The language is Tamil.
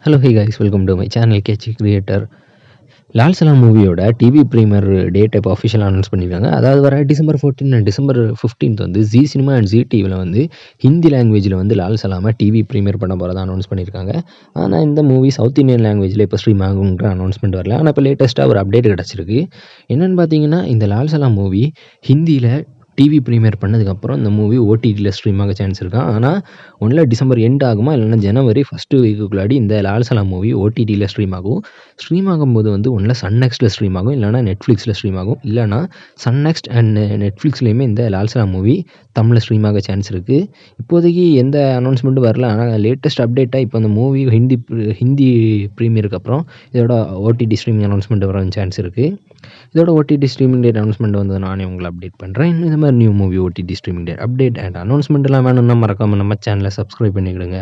Hello hey guys, welcome to my channel catchy creator. Lal Salaam மூவியோட டிவி ப்ரீமியர் டேட் இப்போ அஃபிஷியலாக அனௌன்ஸ் பண்ணியிருக்காங்க. அதாவது வர டிசம்பர் 14 அண்ட் டிசம்பர் 15 வந்து ஜீ சினிமா அண்ட் ஜீ டிவியில் வந்து ஹிந்தி லாங்குவேஜில் வந்து லால் சலாமை டிவி ப்ரீமியர் பண்ண போகிறதா அனௌன்ஸ் பண்ணியிருக்காங்க. ஆனால் இந்த மூவி சவுத் இந்தியன் லாங்குவேஜில் இப்போ ஸ்ட்ரீம் ஆகுங்கிற அனௌன்ஸ்மெண்ட் வரல. ஆனால் இப்போ லேட்டஸ்ட்டாக ஒரு அப்டேட் கிடச்சிருக்கு. என்னென்னு பார்த்தீங்கன்னா, இந்த லால் சலாம் மூவி ஹிந்தியில் டிவி ப்ரீமியர் பண்ணதுக்கப்புறம் இந்த மூவி ஓடிடியில் ஸ்ட்ரீம் ஆக சான்ஸ் இருக்கான். ஆனால் ஒன்றில் டிசம்பர் எண்ட் ஆகுமா, இல்லைன்னா ஜனவரி ஃபஸ்ட்டு வீக்குள்ளாடி இந்த லால் சலாம் மூவி ஓடிடியில் ஸ்ட்ரீம் ஆகும். ஸ்ட்ரீம் ஆகும்போது வந்து ஒன்றில் சன் நெக்ஸ்ட்டில் ஸ்ட்ரீம் ஆகும், இல்லைனா நெட்ஃப்ளிக்ஸில் ஸ்ட்ரீம் ஆகும். இல்லைனா சன் நெக்ஸ்ட் அண்ட் நெட்ஃப்ளிக்ஸ்லேயுமே இந்த லால் சலாம் மூவி தமிழில் ஸ்ட்ரீம் ஆக சான்ஸ் இருக்குது. இப்போதைக்கு எந்த அனௌன்ஸ்மெண்ட்டும் வரல. ஆனால் லேட்டஸ்ட் அப்டேட்டாக இப்போ அந்த மூவி ஹிந்தி ப்ரீமியருக்கு அப்புறம் இதோட ஓடிடி ஸ்ட்ரீமிங் அனௌன்ஸ்மெண்ட் வர சான்ஸ் இருக்குது. இதோட ஓடிடி ஸ்ட்ரீமிங் டேட் அனௌன்ஸ்மெண்ட் வந்து நானே உங்களை அப்டேட் பண்ணுறேன். இந்த மாதிரி new movie OTT streaming date update and announcement எல்லாம் வேணும்னா மறக்காமல் நம்ம சேனலை சப்ஸ்கிரைப் பண்ணிவிடுங்க.